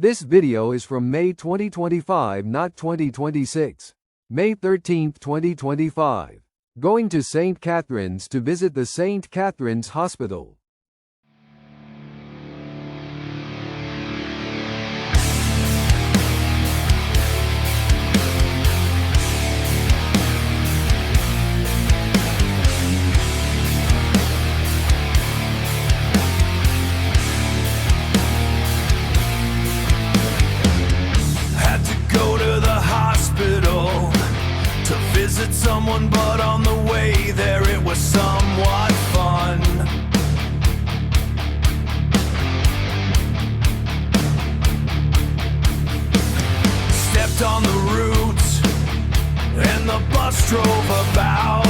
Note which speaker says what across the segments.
Speaker 1: This video is from May 2025, not 2026. May 13, 2025. Going to St. Catharines to visit the St. Catharines Hospital.
Speaker 2: Visit someone, but on the way there it was somewhat fun. Stepped on the route and the bus drove about.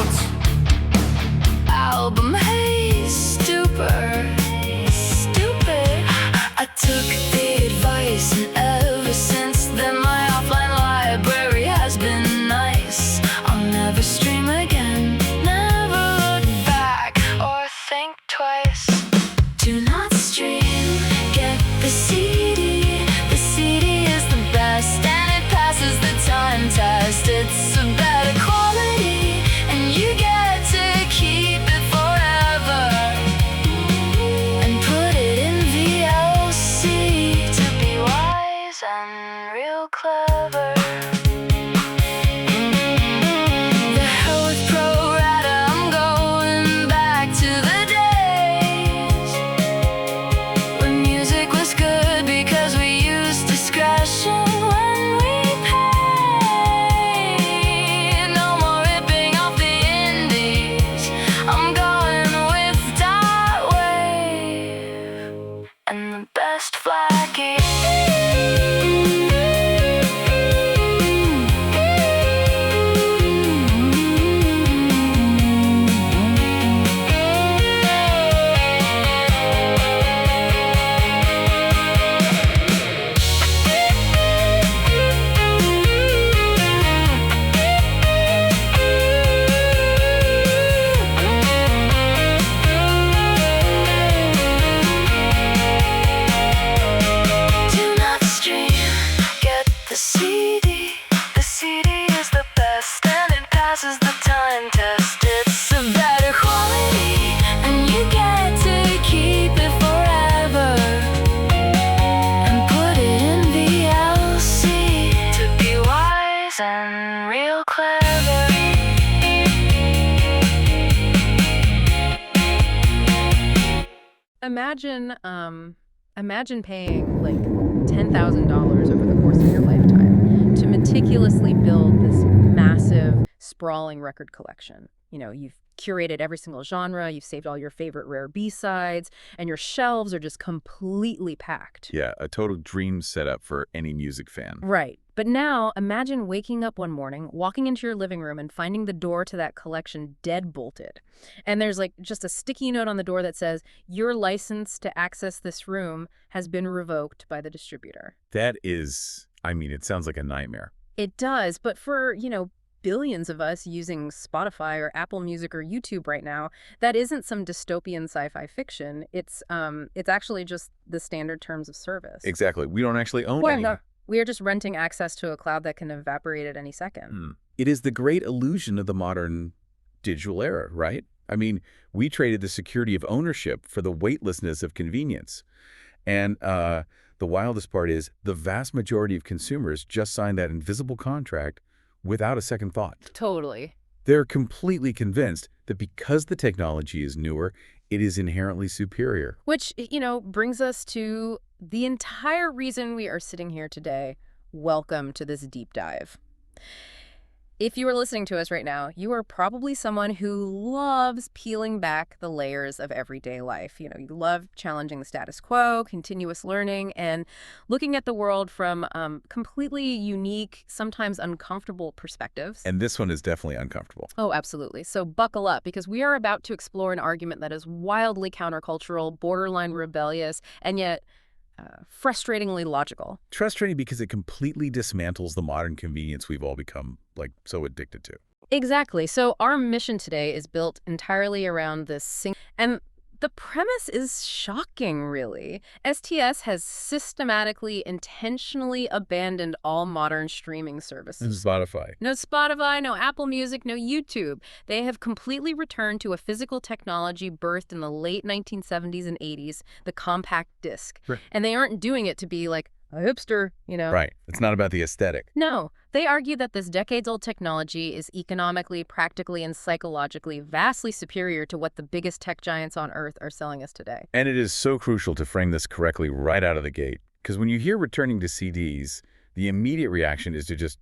Speaker 3: Album, hey, stupid. I took the advice and ever since then my offline library has been nice. Never stream again, never look back or think twice. Do not stream, get the CD. The CD is the best and it passes the time test. It's a better quality and you get to keep it forever. And put it in VLC to be wise and real clever.
Speaker 4: Imagine paying like $10,000 over the course of your lifetime to meticulously build this massive, sprawling record collection. You know, you've curated every single genre, you've saved all your favorite rare B-sides, and your shelves are just completely packed.
Speaker 5: Yeah, a total dream setup for any music fan.
Speaker 4: Right. But now, imagine waking up one morning, walking into your living room, and finding the door to that collection dead-bolted. And there's like just a sticky note on the door that says, your license to access this room has been revoked by the distributor.
Speaker 5: That is, I mean, it sounds like a nightmare.
Speaker 4: It does, but for, billions of us using Spotify or Apple Music or YouTube right now, that isn't some dystopian sci-fi fiction. It's actually just the standard terms of service.
Speaker 5: Exactly. We don't actually own any.
Speaker 4: No. We are just renting access to a cloud that can evaporate at any second.
Speaker 5: It is the great illusion of the modern digital era, right? I mean, we traded the security of ownership for the weightlessness of convenience. And the wildest part is the vast majority of consumers just signed that invisible contract without a second thought.
Speaker 4: Totally.
Speaker 5: They're completely convinced that because the technology is newer, it is inherently superior.
Speaker 4: Which, brings us to the entire reason we are sitting here today. Welcome to this deep dive. If you are listening to us right now, you are probably someone who loves peeling back the layers of everyday life. You love challenging the status quo, continuous learning, and looking at the world from completely unique, sometimes uncomfortable perspectives.
Speaker 5: And this one is definitely uncomfortable.
Speaker 4: Oh, absolutely. So buckle up, because we are about to explore an argument that is wildly countercultural, borderline rebellious, and yet frustratingly logical.
Speaker 5: Frustrating because it completely dismantles the modern convenience we've all become, so addicted to.
Speaker 4: Exactly. So our mission today is built entirely around this and The premise is shocking, really. STS has systematically, intentionally abandoned all modern streaming services.
Speaker 5: Spotify.
Speaker 4: No Spotify, no Apple Music, no YouTube. They have completely returned to a physical technology birthed in the late 1970s and 80s, the compact disc.
Speaker 5: Right.
Speaker 4: And they aren't doing it to be like a hipster, you know?
Speaker 5: Right. It's not about the aesthetic.
Speaker 4: No. They argue that this decades-old technology is economically, practically, and psychologically vastly superior to what the biggest tech giants on Earth are selling us today.
Speaker 5: And it is so crucial to frame this correctly right out of the gate. Because when you hear returning to CDs, the immediate reaction is to just,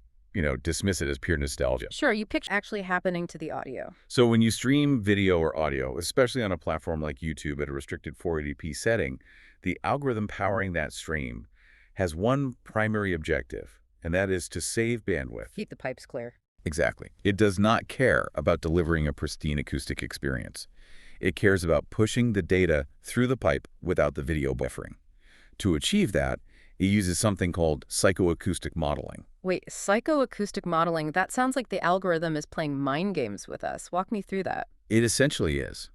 Speaker 5: dismiss it as pure nostalgia.
Speaker 4: Sure, you picture actually happening to the audio.
Speaker 5: So when you stream video or audio, especially on a platform like YouTube at a restricted 480p setting, the algorithm powering that stream has one primary objective, and that is to save bandwidth.
Speaker 4: Keep the pipes clear.
Speaker 5: Exactly. It does not care about delivering a pristine acoustic experience. It cares about pushing the data through the pipe without the video buffering. To achieve that, it uses something called psychoacoustic modeling.
Speaker 4: Wait, psychoacoustic modeling, that sounds like the algorithm is playing mind games with us. Walk me through that.
Speaker 5: It essentially is.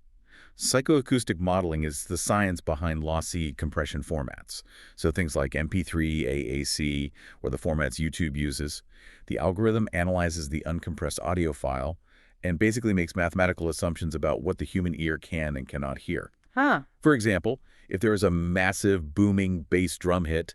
Speaker 5: Psychoacoustic modeling is the science behind lossy compression formats. So things like MP3, AAC, or the formats YouTube uses. The algorithm analyzes the uncompressed audio file and basically makes mathematical assumptions about what the human ear can and cannot hear.
Speaker 4: Huh.
Speaker 5: For example, if there is a massive booming bass drum hit,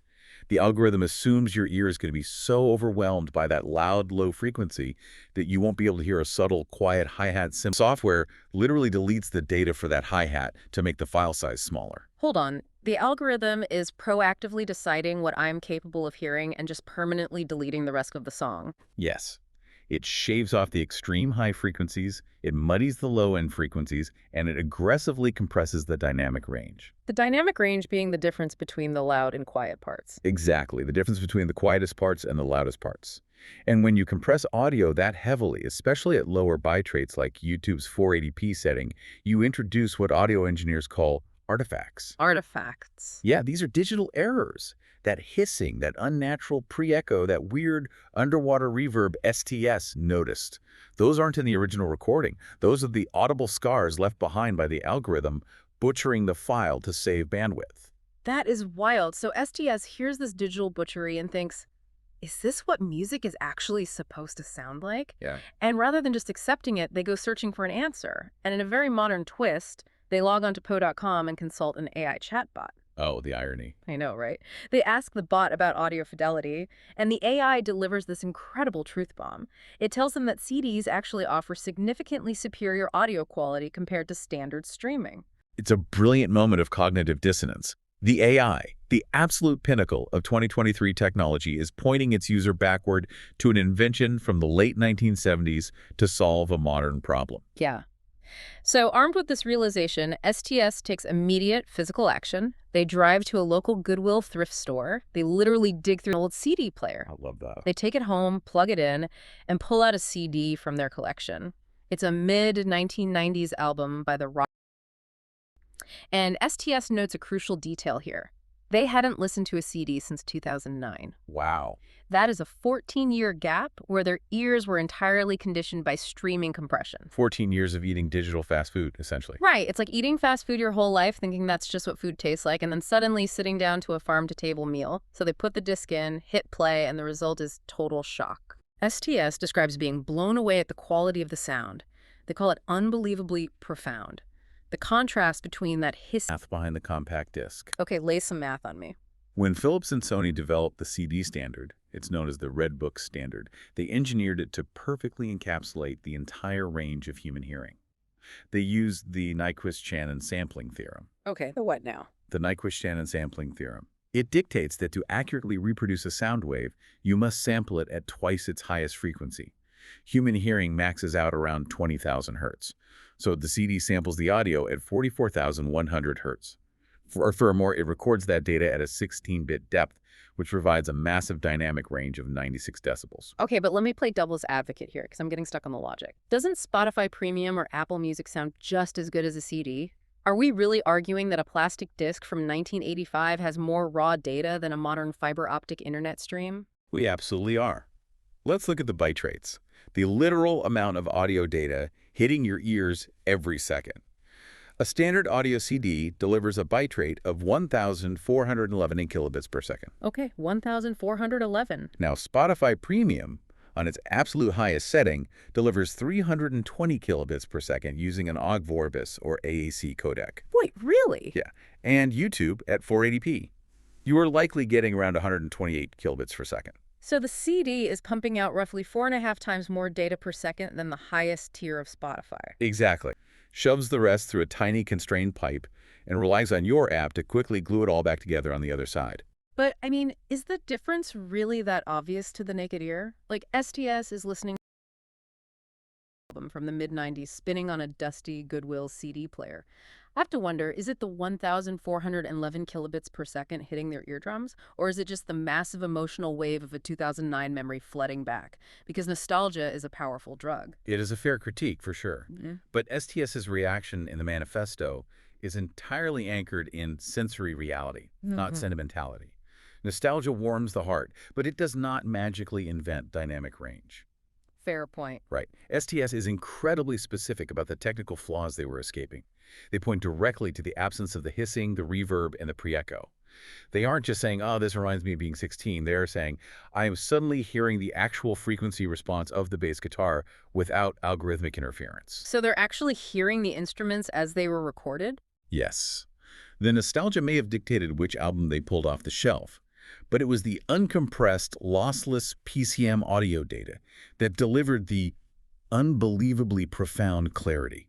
Speaker 5: the algorithm assumes your ear is going to be so overwhelmed by that loud, low frequency that you won't be able to hear a subtle, quiet hi-hat. Software literally deletes the data for that hi-hat to make the file size smaller.
Speaker 4: Hold on. The algorithm is proactively deciding what I'm capable of hearing and just permanently deleting the rest of the song.
Speaker 5: Yes. It shaves off the extreme high frequencies, it muddies the low-end frequencies, and it aggressively compresses the dynamic range.
Speaker 4: The dynamic range being the difference between the loud and quiet parts.
Speaker 5: Exactly, the difference between the quietest parts and the loudest parts. And when you compress audio that heavily, especially at lower byte rates like YouTube's 480p setting, you introduce what audio engineers call artifacts.
Speaker 4: Artifacts.
Speaker 5: Yeah, these are digital errors. That hissing, that unnatural pre-echo, that weird underwater reverb STS noticed. Those aren't in the original recording. Those are the audible scars left behind by the algorithm butchering the file to save bandwidth.
Speaker 4: That is wild. So STS hears this digital butchery and thinks, is this what music is actually supposed to sound like?
Speaker 5: Yeah.
Speaker 4: And rather than just accepting it, they go searching for an answer. And in a very modern twist, they log on to po.com and consult an AI chatbot.
Speaker 5: Oh, the irony.
Speaker 4: I know, right? They ask the bot about audio fidelity, and the AI delivers this incredible truth bomb. It tells them that CDs actually offer significantly superior audio quality compared to standard streaming.
Speaker 5: It's a brilliant moment of cognitive dissonance. The AI, the absolute pinnacle of 2023 technology, is pointing its user backward to an invention from the late 1970s to solve a modern problem.
Speaker 4: Yeah. So armed with this realization, STS takes immediate physical action. They drive to a local Goodwill thrift store. They literally dig through an old CD player.
Speaker 5: I love that.
Speaker 4: They take it home, plug it in, and pull out a CD from their collection. It's a mid-1990s album by the rock. And STS notes a crucial detail here. They hadn't listened to a CD since 2009.
Speaker 5: Wow.
Speaker 4: That is a 14-year gap where their ears were entirely conditioned by streaming compression.
Speaker 5: 14 years of eating digital fast food, essentially.
Speaker 4: Right. It's like eating fast food your whole life, thinking that's just what food tastes like, and then suddenly sitting down to a farm-to-table meal. So they put the disc in, hit play, and the result is total shock. STS describes being blown away at the quality of the sound. They call it unbelievably profound. The contrast between that hiss...
Speaker 5: Math behind the compact disc.
Speaker 4: Okay, lay some math on me.
Speaker 5: When Philips and Sony developed the CD standard, it's known as the Red Book standard, they engineered it to perfectly encapsulate the entire range of human hearing. They used the Nyquist-Shannon sampling theorem.
Speaker 4: Okay, the what now?
Speaker 5: The Nyquist-Shannon sampling theorem. It dictates that to accurately reproduce a sound wave, you must sample it at twice its highest frequency. Human hearing maxes out around 20,000 hertz. So the CD samples the audio at 44,100 hertz. Furthermore, it records that data at a 16-bit depth, which provides a massive dynamic range of 96 decibels.
Speaker 4: Okay, but let me play devil's advocate here, because I'm getting stuck on the logic. Doesn't Spotify Premium or Apple Music sound just as good as a CD? Are we really arguing that a plastic disc from 1985 has more raw data than a modern fiber optic internet stream?
Speaker 5: We absolutely are. Let's look at the byte rates, the literal amount of audio data hitting your ears every second. A standard audio CD delivers a byte rate of 1,411 kilobits per second.
Speaker 4: Okay, 1,411.
Speaker 5: Now, Spotify Premium, on its absolute highest setting, delivers 320 kilobits per second using an Ogg Vorbis or AAC codec.
Speaker 4: Wait, really?
Speaker 5: Yeah, and YouTube at 480p. You are likely getting around 128 kilobits per second.
Speaker 4: So the CD is pumping out roughly 4.5 times more data per second than the highest tier of Spotify.
Speaker 5: Exactly. Shoves the rest through a tiny constrained pipe and relies on your app to quickly glue it all back together on the other side.
Speaker 4: But, I mean, is the difference really that obvious to the naked ear? Like, STS is listening to an album from the mid-90s spinning on a dusty Goodwill CD player. I have to wonder, is it the 1,411 kilobits per second hitting their eardrums? Or is it just the massive emotional wave of a 2009 memory flooding back? Because nostalgia is a powerful drug.
Speaker 5: It is a fair critique, for sure.
Speaker 4: Mm-hmm.
Speaker 5: But STS's reaction in the manifesto is entirely anchored in sensory reality, not sentimentality. Nostalgia warms the heart, but it does not magically invent dynamic range.
Speaker 4: Fair point.
Speaker 5: Right. STS is incredibly specific about the technical flaws they were escaping. They point directly to the absence of the hissing, the reverb, and the pre-echo. They aren't just saying, oh, this reminds me of being 16. They're saying, I am suddenly hearing the actual frequency response of the bass guitar without algorithmic interference.
Speaker 4: So they're actually hearing the instruments as they were recorded?
Speaker 5: Yes. The nostalgia may have dictated which album they pulled off the shelf, but it was the uncompressed, lossless PCM audio data that delivered the unbelievably profound clarity.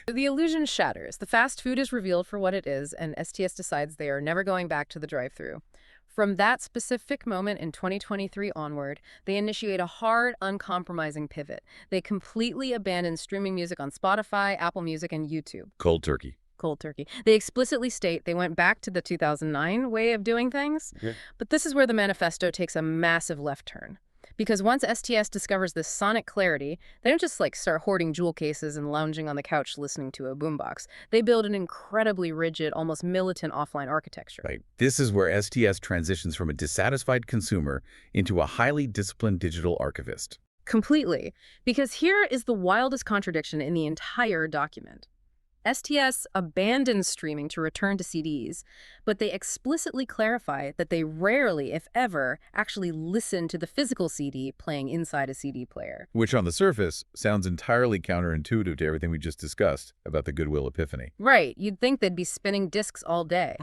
Speaker 4: The illusion shatters. The fast food is revealed for what it is, and STS decides they are never going back to the drive-thru. From that specific moment in 2023 onward, they initiate a hard, uncompromising pivot. They completely abandon streaming music on Spotify, Apple Music, and YouTube.
Speaker 5: Cold turkey.
Speaker 4: Cold turkey. They explicitly state they went back to the 2009 way of doing things.
Speaker 5: Okay.
Speaker 4: But this is where the manifesto takes a massive left turn. Because once STS discovers this sonic clarity, they don't just start hoarding jewel cases and lounging on the couch listening to a boombox. They build an incredibly rigid, almost militant offline architecture.
Speaker 5: Right. This is where STS transitions from a dissatisfied consumer into a highly disciplined digital archivist.
Speaker 4: Completely. Because here is the wildest contradiction in the entire document. STS abandons streaming to return to CDs, but they explicitly clarify that they rarely, if ever, actually listen to the physical CD playing inside a CD player.
Speaker 5: Which on the surface sounds entirely counterintuitive to everything we just discussed about the Goodwill epiphany.
Speaker 4: Right, you'd think they'd be spinning discs all day.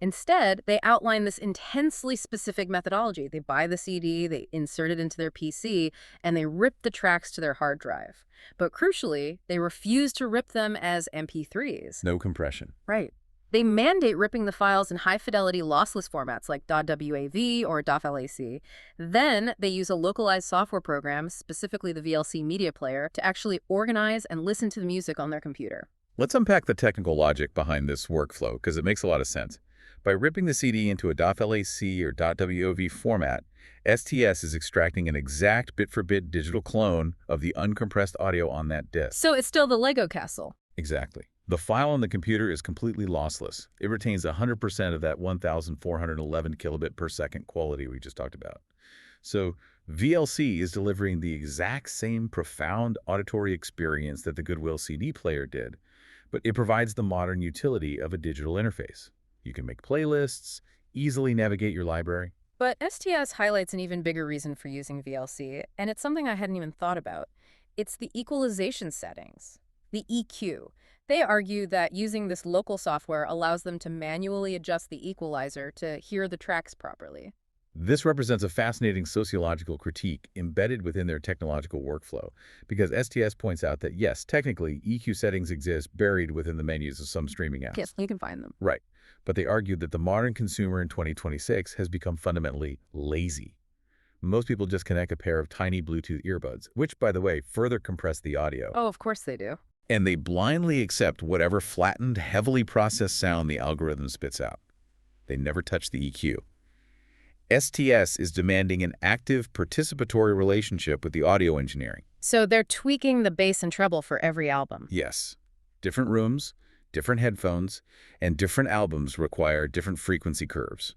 Speaker 4: Instead, they outline this intensely specific methodology. They buy the CD, they insert it into their PC, and they rip the tracks to their hard drive. But crucially, they refuse to rip them as MP3s.
Speaker 5: No compression.
Speaker 4: Right. They mandate ripping the files in high-fidelity lossless formats like .wav or .lac. Then they use a localized software program, specifically the VLC media player, to actually organize and listen to the music on their computer.
Speaker 5: Let's unpack the technical logic behind this workflow, because it makes a lot of sense. By ripping the CD into a .lac or .wav format, STS is extracting an exact bit-for-bit digital clone of the uncompressed audio on that disc.
Speaker 4: So it's still the Lego castle.
Speaker 5: Exactly. The file on the computer is completely lossless. It retains 100% of that 1,411 kilobit per second quality we just talked about. So VLC is delivering the exact same profound auditory experience that the Goodwill CD player did, but it provides the modern utility of a digital interface. You can make playlists, easily navigate your library.
Speaker 4: But STS highlights an even bigger reason for using VLC, and it's something I hadn't even thought about. It's the equalization settings, the EQ. They argue that using this local software allows them to manually adjust the equalizer to hear the tracks properly.
Speaker 5: This represents a fascinating sociological critique embedded within their technological workflow, because STS points out that, yes, technically, EQ settings exist buried within the menus of some streaming apps.
Speaker 4: Yes, you can find them.
Speaker 5: Right. But they argue that the modern consumer in 2026 has become fundamentally lazy. Most people just connect a pair of tiny Bluetooth earbuds, which, by the way, further compress the audio.
Speaker 4: Oh, of course they do.
Speaker 5: And they blindly accept whatever flattened, heavily processed sound the algorithm spits out. They never touch the EQ. STS is demanding an active, participatory relationship with the audio engineering.
Speaker 4: So they're tweaking the bass and treble for every album.
Speaker 5: Yes. Different rooms, different headphones, and different albums require different frequency curves.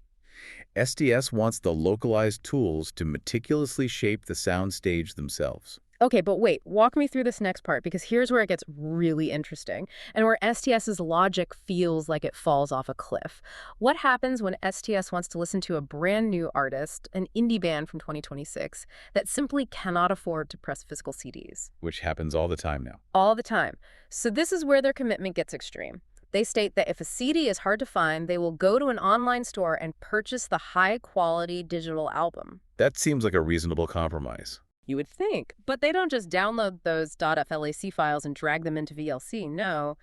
Speaker 5: STS wants the localized tools to meticulously shape the sound stage themselves.
Speaker 4: Okay, but wait, walk me through this next part because here's where it gets really interesting and where STS's logic feels like it falls off a cliff. What happens when STS wants to listen to a brand new artist, an indie band from 2026, that simply cannot afford to press physical CDs?
Speaker 5: Which happens all the time now.
Speaker 4: All the time. So this is where their commitment gets extreme. They state that if a CD is hard to find, they will go to an online store and purchase the high-quality digital album.
Speaker 5: That seems like a reasonable compromise.
Speaker 4: You would think. But they don't just download those .flac files and drag them into VLC. No.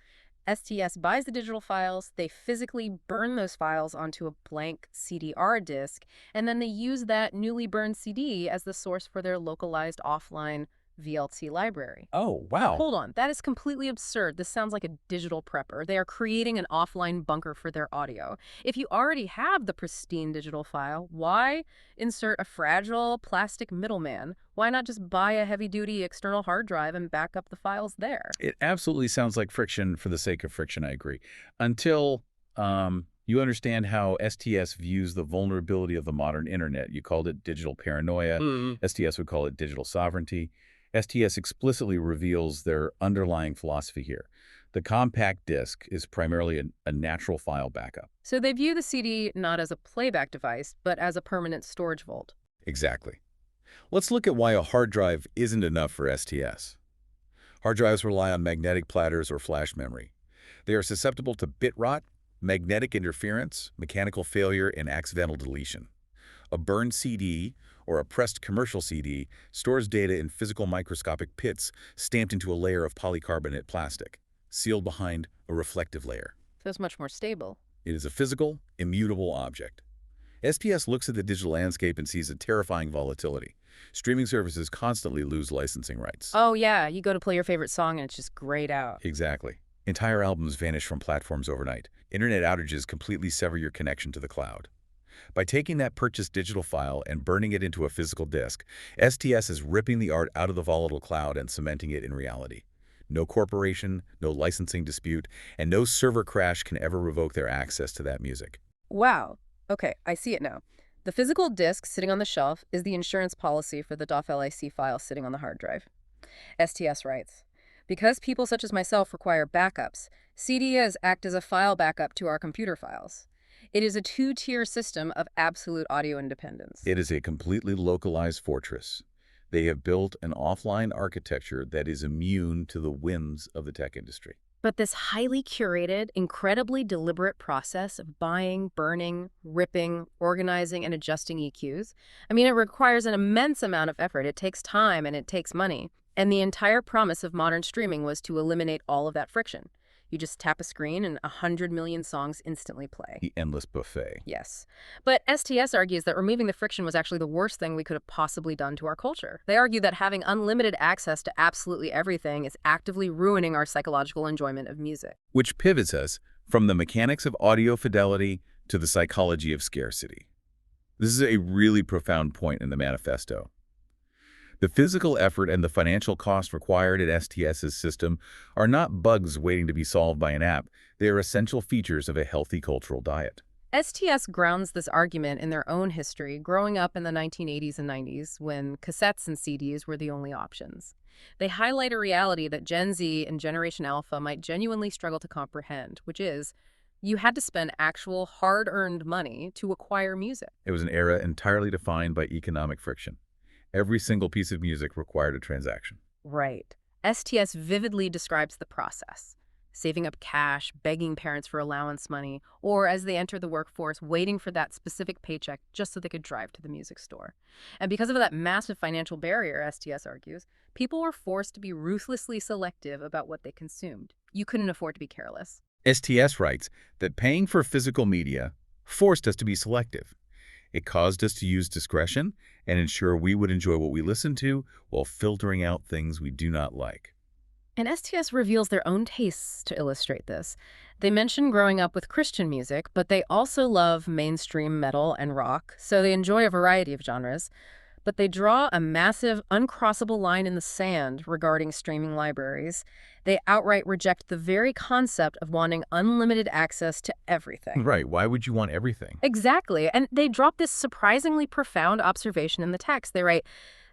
Speaker 4: STS buys the digital files, they physically burn those files onto a blank CD-R disk, and then they use that newly burned CD as the source for their localized offline VLC library.
Speaker 5: Oh, wow.
Speaker 4: Hold on, that is completely absurd. This sounds like a digital prepper. They are creating an offline bunker for their audio. If you already have the pristine digital file, why insert a fragile plastic middleman? Why not just buy a heavy-duty external hard drive and back up the files there?
Speaker 5: It absolutely sounds like friction for the sake of friction, I agree. Until you understand how STS views the vulnerability of the modern internet. You called it digital paranoia. STS would call it digital sovereignty. STS explicitly reveals their underlying philosophy here. The compact disc is primarily a natural file backup.
Speaker 4: So they view the CD not as a playback device, but as a permanent storage vault.
Speaker 5: Exactly. Let's look at why a hard drive isn't enough for STS. Hard drives rely on magnetic platters or flash memory. They are susceptible to bit rot, magnetic interference, mechanical failure, and accidental deletion. A burned CD or a pressed commercial CD stores data in physical microscopic pits stamped into a layer of polycarbonate plastic, sealed behind a reflective layer.
Speaker 4: So it's much more stable.
Speaker 5: It is a physical, immutable object. STS looks at the digital landscape and sees a terrifying volatility. Streaming services constantly lose licensing rights.
Speaker 4: Oh yeah, you go to play your favorite song and it's just grayed out.
Speaker 5: Exactly. Entire albums vanish from platforms overnight. Internet outages completely sever your connection to the cloud. By taking that purchased digital file and burning it into a physical disk, STS is ripping the art out of the volatile cloud and cementing it in reality. No corporation, no licensing dispute, and no server crash can ever revoke their access to that music.
Speaker 4: Wow. Okay, I see it now. The physical disk sitting on the shelf is the insurance policy for the .flac file sitting on the hard drive. STS writes, because people such as myself require backups, CDs act as a file backup to our computer files. It is a two-tier system of absolute audio independence.
Speaker 5: It is a completely localized fortress. They have built an offline architecture that is immune to the whims of the tech industry.
Speaker 4: But this highly curated, incredibly deliberate process of buying, burning, ripping, organizing, and adjusting EQs, I mean, it requires an immense amount of effort. It takes time and it takes money. And the entire promise of modern streaming was to eliminate all of that friction. You just tap a screen and 100 million songs instantly play.
Speaker 5: The endless buffet.
Speaker 4: Yes. But STS argues that removing the friction was actually the worst thing we could have possibly done to our culture. They argue that having unlimited access to absolutely everything is actively ruining our psychological enjoyment of music.
Speaker 5: Which pivots us from the mechanics of audio fidelity to the psychology of scarcity. This is a really profound point in the manifesto. The physical effort and the financial cost required at STS's system are not bugs waiting to be solved by an app. They are essential features of a healthy cultural diet.
Speaker 4: STS grounds this argument in their own history, growing up in the 1980s and 90s when cassettes and CDs were the only options. They highlight a reality that Gen Z and Generation Alpha might genuinely struggle to comprehend, which is you had to spend actual hard-earned money to acquire music.
Speaker 5: It was an era entirely defined by economic friction. Every single piece of music required a transaction.
Speaker 4: Right. STS vividly describes the process. Saving up cash, begging parents for allowance money, or as they enter the workforce, waiting for that specific paycheck just so they could drive to the music store. And because of that massive financial barrier, STS argues, people were forced to be ruthlessly selective about what they consumed. You couldn't afford to be careless.
Speaker 5: STS writes that paying for physical media forced us to be selective. It caused us to use discretion and ensure we would enjoy what we listen to while filtering out things we do not like.
Speaker 4: And STS reveals their own tastes to illustrate this. They mention growing up with Christian music, but they also love mainstream metal and rock, so they enjoy a variety of genres. But they draw a massive, uncrossable line in the sand regarding streaming libraries. They outright reject the very concept of wanting unlimited access to everything.
Speaker 5: Right. Why would you want everything?
Speaker 4: Exactly. And they drop this surprisingly profound observation in the text. They write,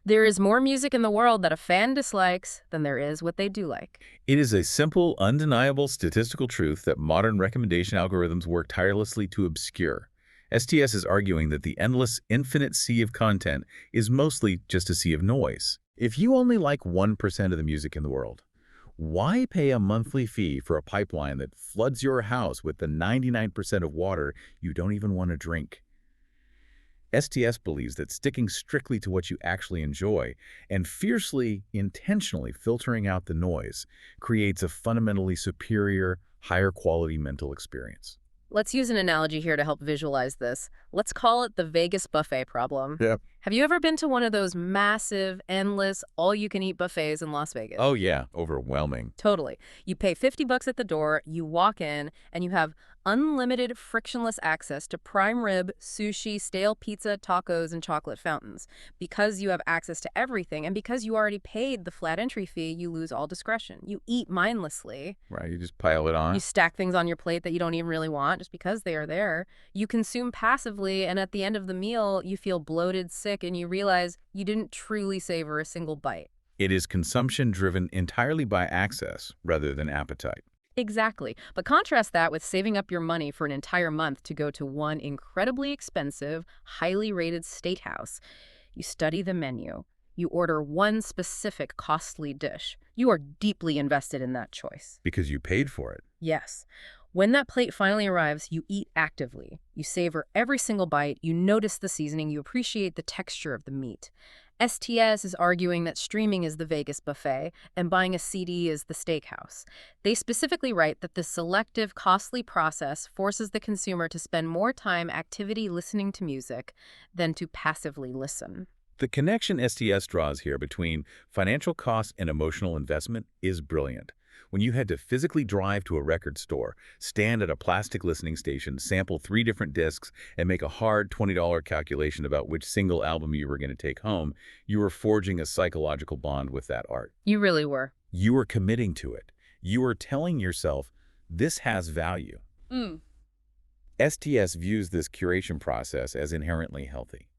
Speaker 4: There is more music in the world that a fan dislikes than there is what they do like.
Speaker 5: It is a simple, undeniable statistical truth that modern recommendation algorithms work tirelessly to obscure. STS is arguing that the endless, infinite sea of content is mostly just a sea of noise. If you only like 1% of the music in the world, why pay a monthly fee for a pipeline that floods your house with the 99% of water you don't even want to drink? STS believes that sticking strictly to what you actually enjoy and fiercely, intentionally filtering out the noise creates a fundamentally superior, higher quality mental experience.
Speaker 4: Let's use an analogy here to help visualize this. Let's call it the Vegas buffet problem.
Speaker 5: Yeah.
Speaker 4: Have you ever been to one of those massive, endless, all-you-can-eat buffets in Las Vegas?
Speaker 5: Oh yeah, overwhelming.
Speaker 4: Totally. You pay $50 at the door, you walk in, and you have unlimited, frictionless access to prime rib, sushi, stale pizza, tacos, and chocolate fountains. Because you have access to everything, and because you already paid the flat entry fee, you lose all discretion. You eat mindlessly.
Speaker 5: Right, you just pile it on.
Speaker 4: You stack things on your plate that you don't even really want just because they are there. You consume passively, and at the end of the meal, you feel bloated, sick, and you realize you didn't truly savor a single bite.
Speaker 5: It is consumption driven entirely by access rather than appetite.
Speaker 4: Exactly. But contrast that with saving up your money for an entire month to go to one incredibly expensive, highly rated steakhouse. You study the menu. You order one specific costly dish. You are deeply invested in that choice.
Speaker 5: Because you paid for it.
Speaker 4: Yes. When that plate finally arrives, you eat actively. You savor every single bite. You notice the seasoning. You appreciate the texture of the meat. STS is arguing that streaming is the Vegas buffet and buying a CD is the steakhouse. They specifically write that the selective, costly process forces the consumer to spend more time activity listening to music than to passively listen.
Speaker 5: The connection STS draws here between financial cost and emotional investment is brilliant. When you had to physically drive to a record store, stand at a plastic listening station, sample 3 different discs, and make a hard $20 calculation about which single album you were going to take home, you were forging a psychological bond with that art.
Speaker 4: You really were.
Speaker 5: You were committing to it. You were telling yourself, this has value. STS views this curation process as inherently healthy.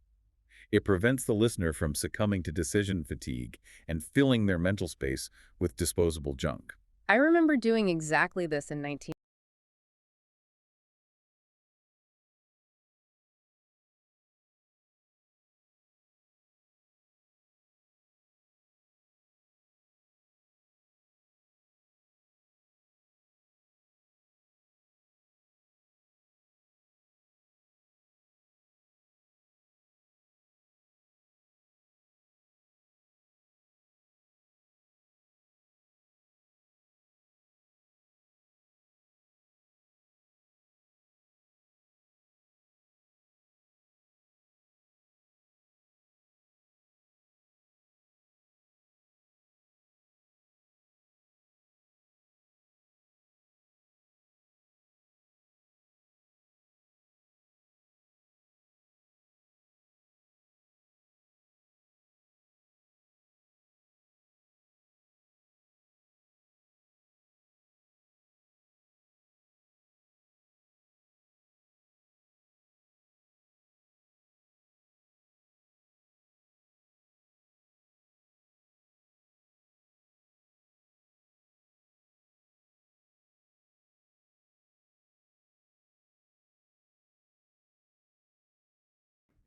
Speaker 5: It prevents the listener from succumbing to decision fatigue and filling their mental space with disposable junk.
Speaker 4: I remember doing exactly this in 19...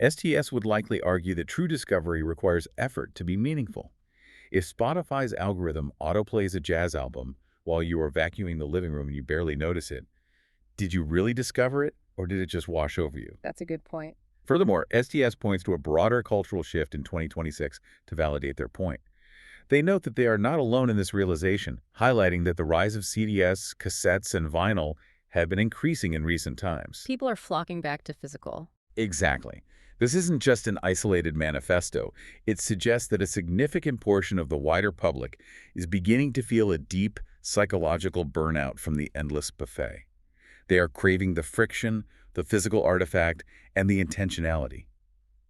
Speaker 5: STS would likely argue that true discovery requires effort to be meaningful. If Spotify's algorithm autoplays a jazz album while you are vacuuming the living room and you barely notice it, did you really discover it, or did it just wash over you?
Speaker 4: That's a good point.
Speaker 5: Furthermore, STS points to a broader cultural shift in 2026 to validate their point. They note that they are not alone in this realization, highlighting that the rise of CDs, cassettes, and vinyl have been increasing in recent times.
Speaker 4: People are flocking back to physical.
Speaker 5: Exactly. This isn't just an isolated manifesto. It suggests that a significant portion of the wider public is beginning to feel a deep psychological burnout from the endless buffet. They are craving the friction, the physical artifact, and the intentionality.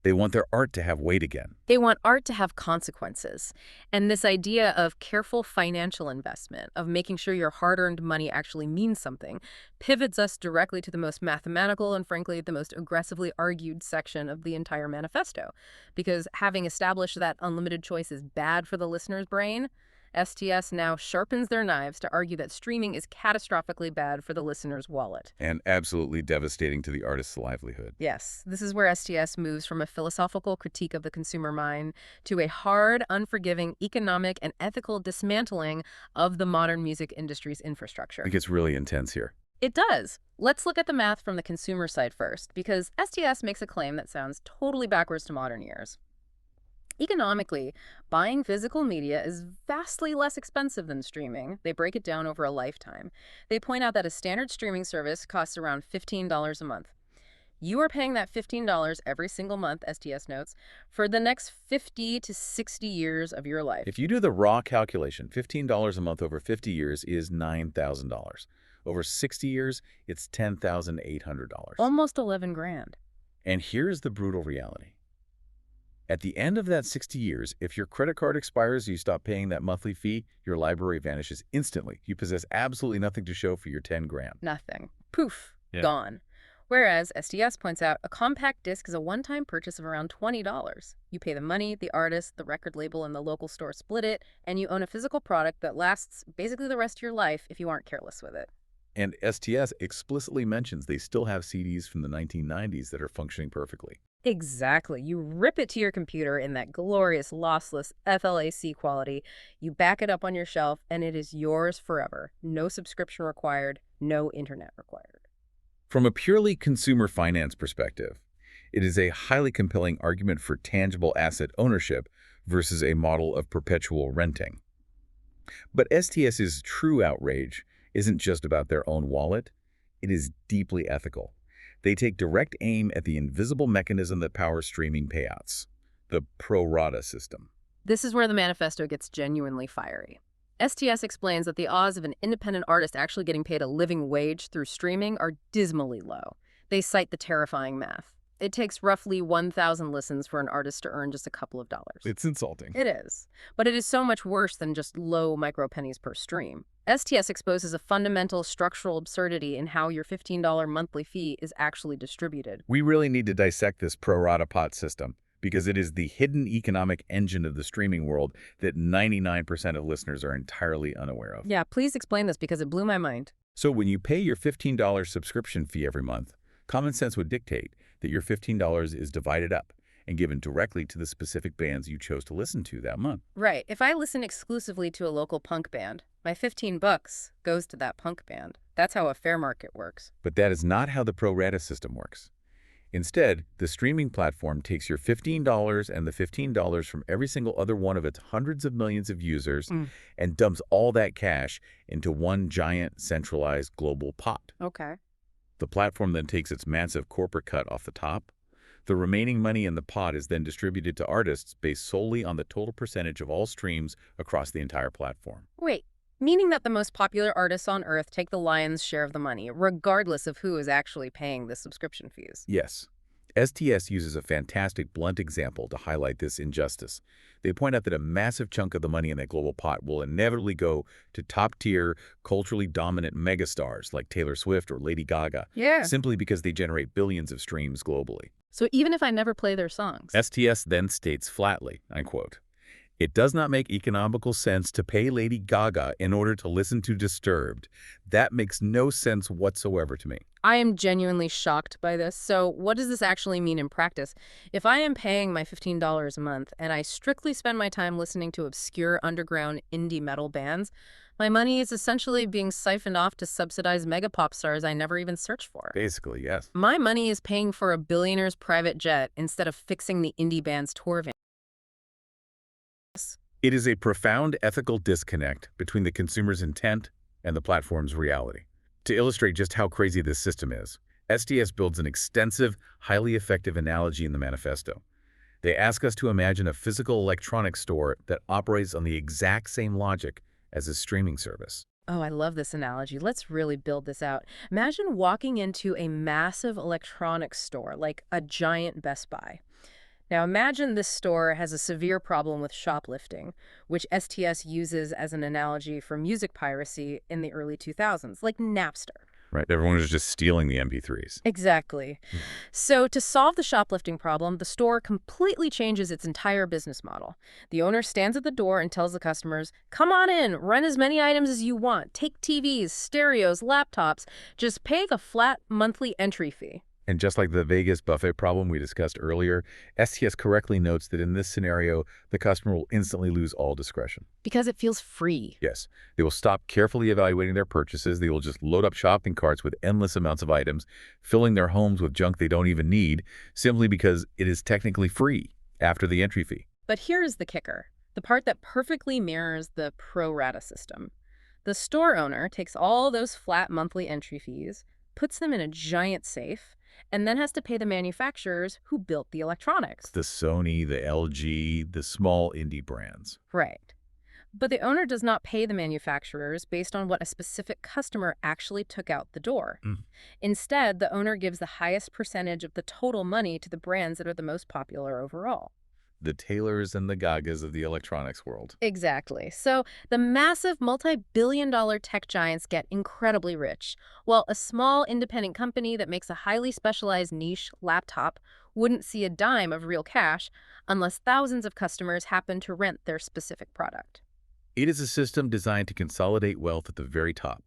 Speaker 5: They want their art to have weight again.
Speaker 4: They want art to have consequences. And this idea of careful financial investment, of making sure your hard-earned money actually means something, pivots us directly to the most mathematical and, frankly, the most aggressively argued section of the entire manifesto. Because having established that unlimited choice is bad for the listener's brain, STS now sharpens their knives to argue that streaming is catastrophically bad for the listener's wallet.
Speaker 5: And absolutely devastating to the artist's livelihood.
Speaker 4: Yes, this is where STS moves from a philosophical critique of the consumer mind to a hard, unforgiving economic and ethical dismantling of the modern music industry's infrastructure.
Speaker 5: It gets really intense here.
Speaker 4: It does. Let's look at the math from the consumer side first, because STS makes a claim that sounds totally backwards to modern ears. Economically, buying physical media is vastly less expensive than streaming. They break it down over a lifetime. They point out that a standard streaming service costs around $15 a month. You are paying that $15 every single month, STS notes, for the next 50 to 60 years of your life.
Speaker 5: If you do the raw calculation, $15 a month over 50 years is $9,000. Over 60 years, it's $10,800.
Speaker 4: Almost 11 grand.
Speaker 5: And here's the brutal reality. At the end of that 60 years, if your credit card expires, you stop paying that monthly fee, your library vanishes instantly. You possess absolutely nothing to show for your 10 grand.
Speaker 4: Nothing. Poof. Gone. Whereas, STS points out, a compact disc is a one-time purchase of around $20. You pay the money, the artist, the record label, and the local store split it, and you own a physical product that lasts basically the rest of your life if you aren't careless with it.
Speaker 5: And STS explicitly mentions they still have CDs from the 1990s that are functioning perfectly.
Speaker 4: Exactly. You rip it to your computer in that glorious, lossless FLAC quality. You back it up on your shelf, and it is yours forever. No subscription required, no internet required.
Speaker 5: From a purely consumer finance perspective, it is a highly compelling argument for tangible asset ownership versus a model of perpetual renting. But STS's true outrage isn't just about their own wallet. It is deeply ethical. They take direct aim at the invisible mechanism that powers streaming payouts, the pro rata system.
Speaker 4: This is where the manifesto gets genuinely fiery. STS explains that the odds of an independent artist actually getting paid a living wage through streaming are dismally low. They cite the terrifying math. It takes roughly 1,000 listens for an artist to earn just a couple of dollars.
Speaker 5: It's insulting.
Speaker 4: It is. But it is so much worse than just low micro pennies per stream. STS exposes a fundamental structural absurdity in how your $15 monthly fee is actually distributed.
Speaker 5: We really need to dissect this pro rata pot system because it is the hidden economic engine of the streaming world that 99% of listeners are entirely unaware of.
Speaker 4: Yeah, please explain this because it blew my mind.
Speaker 5: So when you pay your $15 subscription fee every month, common sense would dictate that your $15 is divided up and given directly to the specific bands you chose to listen to that month.
Speaker 4: Right. If I listen exclusively to a local punk band, my $15 goes to that punk band. That's how a fair market works.
Speaker 5: But that is not how the pro rata system works. Instead, the streaming platform takes your $15 and the $15 from every single other one of its hundreds of millions of users and dumps all that cash into one giant centralized global pot.
Speaker 4: Okay.
Speaker 5: The platform then takes its massive corporate cut off the top. The remaining money in the pot is then distributed to artists based solely on the total percentage of all streams across the entire platform.
Speaker 4: Wait, meaning that the most popular artists on Earth take the lion's share of the money, regardless of who is actually paying the subscription fees?
Speaker 5: Yes. STS uses a fantastic blunt example to highlight this injustice. They point out that a massive chunk of the money in that global pot will inevitably go to top-tier, culturally dominant megastars like Taylor Swift or Lady Gaga, simply because they generate billions of streams globally.
Speaker 4: So even if I never play their songs?
Speaker 5: STS then states flatly, I quote, "It does not make economical sense to pay Lady Gaga in order to listen to Disturbed. That makes no sense whatsoever to me."
Speaker 4: I am genuinely shocked by this. So what does this actually mean in practice? If I am paying my $15 a month and I strictly spend my time listening to obscure underground indie metal bands, my money is essentially being siphoned off to subsidize mega pop stars I never even searched for.
Speaker 5: Basically, yes.
Speaker 4: My money is paying for a billionaire's private jet instead of fixing the indie band's tour van.
Speaker 5: It is a profound ethical disconnect between the consumer's intent and the platform's reality. To illustrate just how crazy this system is, STS builds an extensive, highly effective analogy in the manifesto. They ask us to imagine a physical electronics store that operates on the exact same logic as a streaming service.
Speaker 4: Oh, I love this analogy. Let's really build this out. Imagine walking into a massive electronics store, like a giant Best Buy. Now imagine this store has a severe problem with shoplifting, which STS uses as an analogy for music piracy in the early 2000s, like Napster.
Speaker 5: Right. Everyone was just stealing the MP3s.
Speaker 4: Exactly. So to solve the shoplifting problem, the store completely changes its entire business model. The owner stands at the door and tells the customers, come on in, rent as many items as you want, take TVs, stereos, laptops, just pay the flat monthly entry fee.
Speaker 5: And just like the Vegas buffet problem we discussed earlier, STS correctly notes that in this scenario, the customer will instantly lose all discretion.
Speaker 4: Because it feels free.
Speaker 5: Yes, they will stop carefully evaluating their purchases. They will just load up shopping carts with endless amounts of items, filling their homes with junk they don't even need, simply because it is technically free after the entry fee.
Speaker 4: But here is the kicker, the part that perfectly mirrors the pro rata system. The store owner takes all those flat monthly entry fees, puts them in a giant safe, and then has to pay the manufacturers who built the electronics.
Speaker 5: The Sony, the LG, the small indie brands.
Speaker 4: Right. But the owner does not pay the manufacturers based on what a specific customer actually took out the door. Instead, the owner gives the highest percentage of the total money to the brands that are the most popular overall.
Speaker 5: The Taylors and the Gagas of the electronics world.
Speaker 4: Exactly. So the massive multi-billion-dollar tech giants get incredibly rich, while a small independent company that makes a highly specialized niche laptop wouldn't see a dime of real cash unless thousands of customers happen to rent their specific product.
Speaker 5: It is a system designed to consolidate wealth at the very top.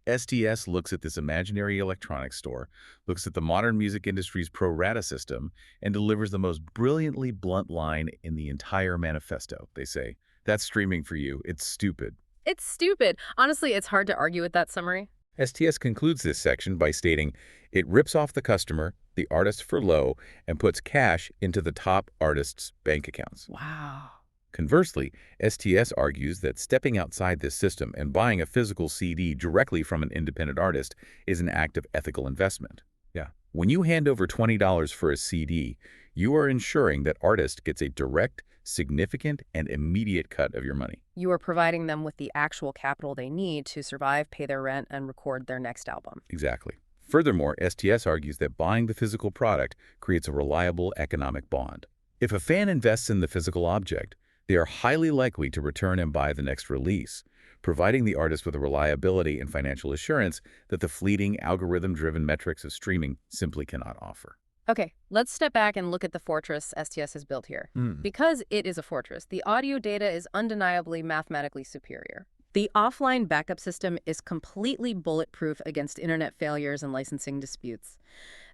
Speaker 5: STS looks at this imaginary electronics store, looks at the modern music industry's pro rata system, and delivers the most brilliantly blunt line in the entire manifesto. They say, that's streaming for you. It's stupid.
Speaker 4: It's stupid. Honestly, it's hard to argue with that summary.
Speaker 5: STS concludes this section by stating, it rips off the customer, the artist for low, and puts cash into the top artists' bank accounts.
Speaker 4: Wow.
Speaker 5: Conversely, STS argues that stepping outside this system and buying a physical CD directly from an independent artist is an act of ethical investment. Yeah. When you hand over $20 for a CD, you are ensuring that artist gets a direct, significant, and immediate cut of your money.
Speaker 4: You are providing them with the actual capital they need to survive, pay their rent, and record their next album.
Speaker 5: Exactly. Furthermore, STS argues that buying the physical product creates a reliable economic bond. If a fan invests in the physical object, they are highly likely to return and buy the next release, providing the artist with a reliability and financial assurance that the fleeting algorithm-driven metrics of streaming simply cannot offer.
Speaker 4: Okay, let's step back and look at the fortress STS has built here. Because it is a fortress, the audio data is undeniably mathematically superior. The offline backup system is completely bulletproof against internet failures and licensing disputes.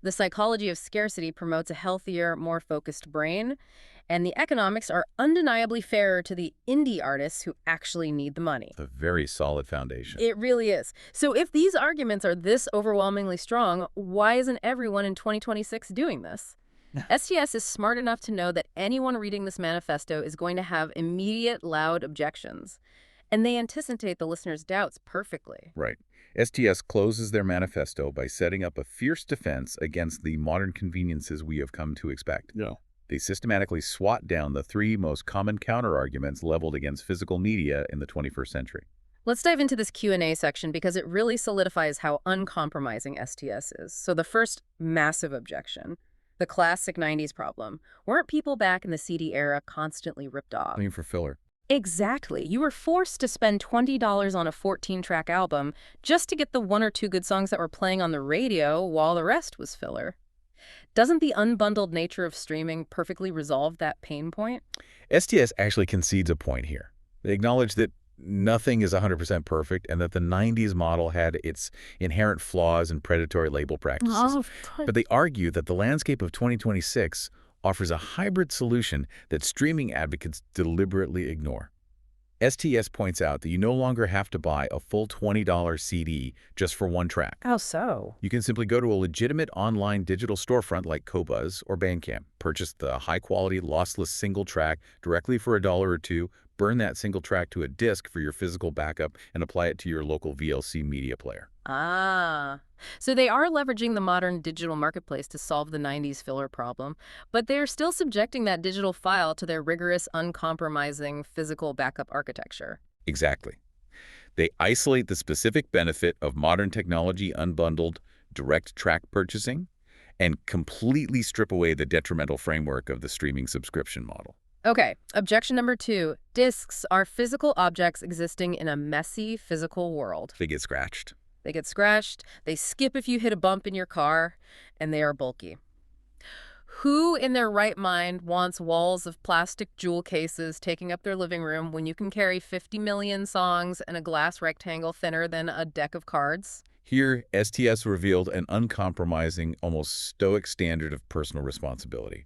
Speaker 4: The psychology of scarcity promotes a healthier, more focused brain, and the economics are undeniably fairer to the indie artists who actually need the money.
Speaker 5: A very solid foundation.
Speaker 4: It really is. So if these arguments are this overwhelmingly strong, why isn't everyone in 2026 doing this? STS is smart enough to know that anyone reading this manifesto is going to have immediate, loud objections. And they anticipate the listener's doubts perfectly.
Speaker 5: Right. STS closes their manifesto by setting up a fierce defense against the modern conveniences we have come to expect.
Speaker 6: Yeah.
Speaker 5: They systematically swat down the three most common counterarguments leveled against physical media in the 21st century.
Speaker 4: Let's dive into this Q&A section because it really solidifies how uncompromising STS is. So the first massive objection, the classic 90s problem. Weren't people back in the CD era constantly ripped off?
Speaker 5: I mean, for filler.
Speaker 4: Exactly. You were forced to spend $20 on a 14-track album just to get the one or two good songs that were playing on the radio while the rest was filler. Doesn't the unbundled nature of streaming perfectly resolve that pain point?
Speaker 5: STS actually concedes a point here. They acknowledge that nothing is 100% perfect and that the 90s model had its inherent flaws and predatory label practices. But they argue that the landscape of 2026 offers a hybrid solution that streaming advocates deliberately ignore. STS points out that you no longer have to buy a full $20 CD just for one track.
Speaker 4: How so?
Speaker 5: You can simply go to a legitimate online digital storefront like Qobuz or Bandcamp, purchase the high-quality, lossless single track directly for $1 or $2, burn that single track to a disc for your physical backup, and apply it to your local VLC media player.
Speaker 4: Ah, so they are leveraging the modern digital marketplace to solve the 90s filler problem, but they're still subjecting that digital file to their rigorous, uncompromising physical backup architecture.
Speaker 5: Exactly. They isolate the specific benefit of modern technology unbundled direct track purchasing and completely strip away the detrimental framework of the streaming subscription model.
Speaker 4: Okay, objection number 2. Discs are physical objects existing in a messy physical world.
Speaker 5: They get scratched.
Speaker 4: They get scratched, they skip if you hit a bump in your car, and they are bulky. Who in their right mind wants walls of plastic jewel cases taking up their living room when you can carry 50 million songs in a glass rectangle thinner than a deck of cards?
Speaker 5: Here, STS revealed an uncompromising, almost stoic standard of personal responsibility.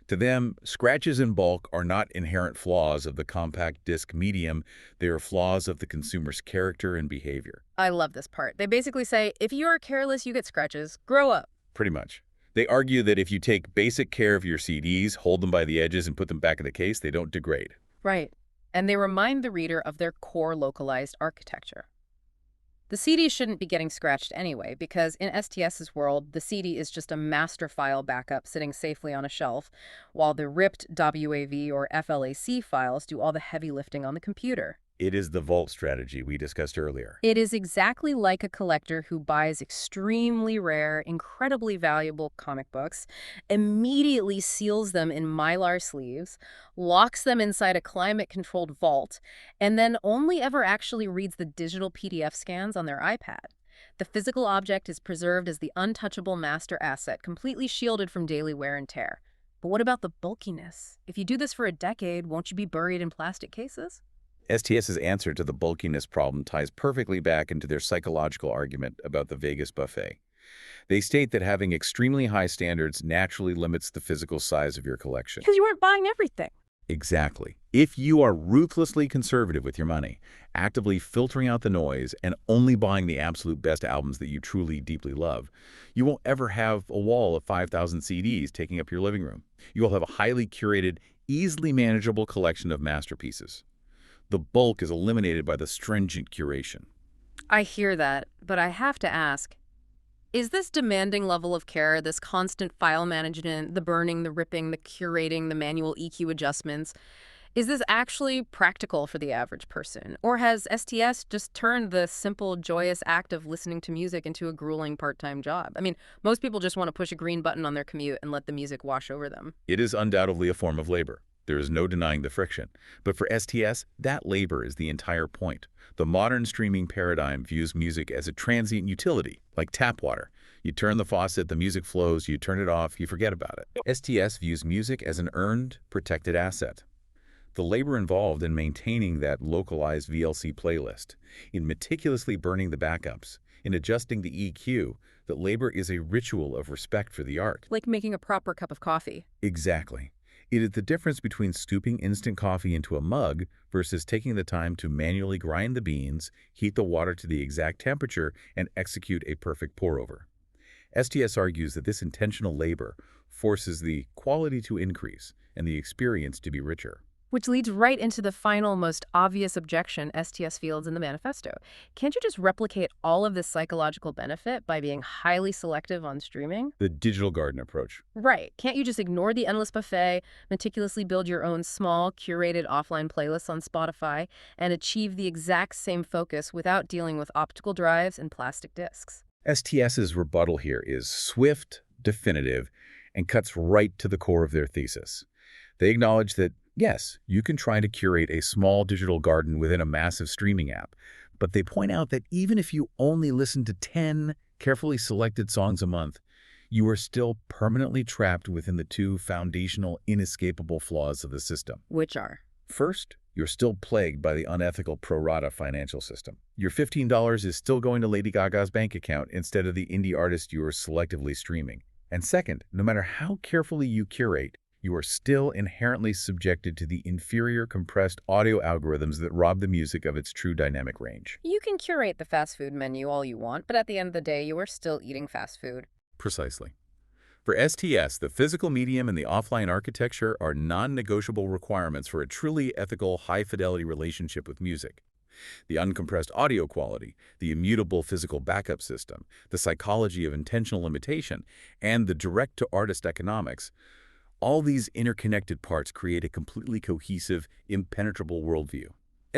Speaker 5: To them, scratches in bulk are not inherent flaws of the compact disc medium, they are flaws of the consumer's character and behavior.
Speaker 4: I love this part. They basically say, if you are careless, you get scratches. Grow up.
Speaker 5: Pretty much. They argue that if you take basic care of your CDs, hold them by the edges, and put them back in the case, they don't degrade.
Speaker 4: Right. And they remind the reader of their core localized architecture. The CD shouldn't be getting scratched anyway, because in STS's world, the CD is just a master file backup sitting safely on a shelf, while the ripped WAV or FLAC files do all the heavy lifting on the computer.
Speaker 5: It is the vault strategy we discussed earlier.
Speaker 4: It is exactly like a collector who buys extremely rare, incredibly valuable comic books, immediately seals them in Mylar sleeves, locks them inside a climate-controlled vault, and then only ever actually reads the digital PDF scans on their iPad. The physical object is preserved as the untouchable master asset, completely shielded from daily wear and tear. But what about the bulkiness? If you do this for a decade, won't you be buried in plastic cases?
Speaker 5: STS's answer to the bulkiness problem ties perfectly back into their psychological argument about the Vegas buffet. They state that having extremely high standards naturally limits the physical size of your collection.
Speaker 4: Because you weren't buying everything.
Speaker 5: Exactly. If you are ruthlessly conservative with your money, actively filtering out the noise and only buying the absolute best albums that you truly, deeply love, you won't ever have a wall of 5,000 CDs taking up your living room. You will have a highly curated, easily manageable collection of masterpieces. The bulk is eliminated by the stringent curation.
Speaker 4: I hear that, but I have to ask, is this demanding level of care, this constant file management, the burning, the ripping, the curating, the manual EQ adjustments, is this actually practical for the average person? Or has STS just turned the simple, joyous act of listening to music into a grueling part-time job? I mean, most people just want to push a green button on their commute and let the music wash over them.
Speaker 5: It is undoubtedly a form of labor. There is no denying the friction. But for STS, that labor is the entire point. The modern streaming paradigm views music as a transient utility, like tap water. You turn the faucet, the music flows, you turn it off, you forget about it. STS views music as an earned, protected asset. The labor involved in maintaining that localized VLC playlist, in meticulously burning the backups, in adjusting the EQ, that labor is a ritual of respect for the art.
Speaker 4: Like making a proper cup of coffee.
Speaker 5: Exactly. It is the difference between scooping instant coffee into a mug versus taking the time to manually grind the beans, heat the water to the exact temperature, and execute a perfect pour-over. STS argues that this intentional labor forces the quality to increase and the experience to be richer.
Speaker 4: Which leads right into the final, most obvious objection STS fields in the manifesto. Can't you just replicate all of this psychological benefit by being highly selective on streaming?
Speaker 5: The digital garden approach.
Speaker 4: Right. Can't you just ignore the endless buffet, meticulously build your own small, curated offline playlists on Spotify, and achieve the exact same focus without dealing with optical drives and plastic discs?
Speaker 5: STS's rebuttal here is swift, definitive, and cuts right to the core of their thesis. They acknowledge that yes, you can try to curate a small digital garden within a massive streaming app, but they point out that even if you only listen to 10 carefully selected songs a month, you are still permanently trapped within the two foundational, inescapable flaws of the system.
Speaker 4: Which are?
Speaker 5: First, you're still plagued by the unethical pro rata financial system. Your $15 is still going to Lady Gaga's bank account instead of the indie artist you are selectively streaming. And second, no matter how carefully you curate, you are still inherently subjected to the inferior compressed audio algorithms that rob the music of its true dynamic range.
Speaker 4: You can curate the fast food menu all you want, but at the end of the day, you are still eating fast food.
Speaker 5: Precisely. For STS, the physical medium and the offline architecture are non-negotiable requirements for a truly ethical, high-fidelity relationship with music. The uncompressed audio quality, the immutable physical backup system, the psychology of intentional limitation, and the direct-to-artist economics, all these interconnected parts create a completely cohesive, impenetrable worldview.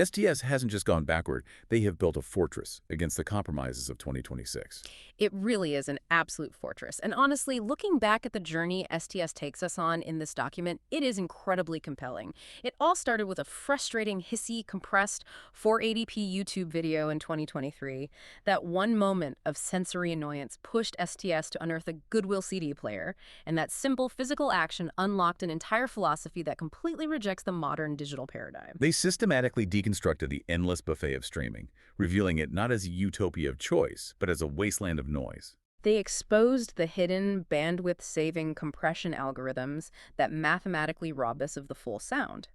Speaker 5: STS hasn't just gone backward. They have built a fortress against the compromises of 2026.
Speaker 4: It really is an absolute fortress. And honestly, looking back at the journey STS takes us on in this document, it is incredibly compelling. It all started with a frustrating, hissy, compressed 480p YouTube video in 2023. That one moment of sensory annoyance pushed STS to unearth a Goodwill CD player, and that simple physical action unlocked an entire philosophy that completely rejects the modern digital paradigm.
Speaker 5: They systematically deconstructed the endless buffet of streaming, revealing it not as a utopia of choice, but as a wasteland of noise.
Speaker 4: They exposed the hidden bandwidth-saving compression algorithms that mathematically rob us of the full sound.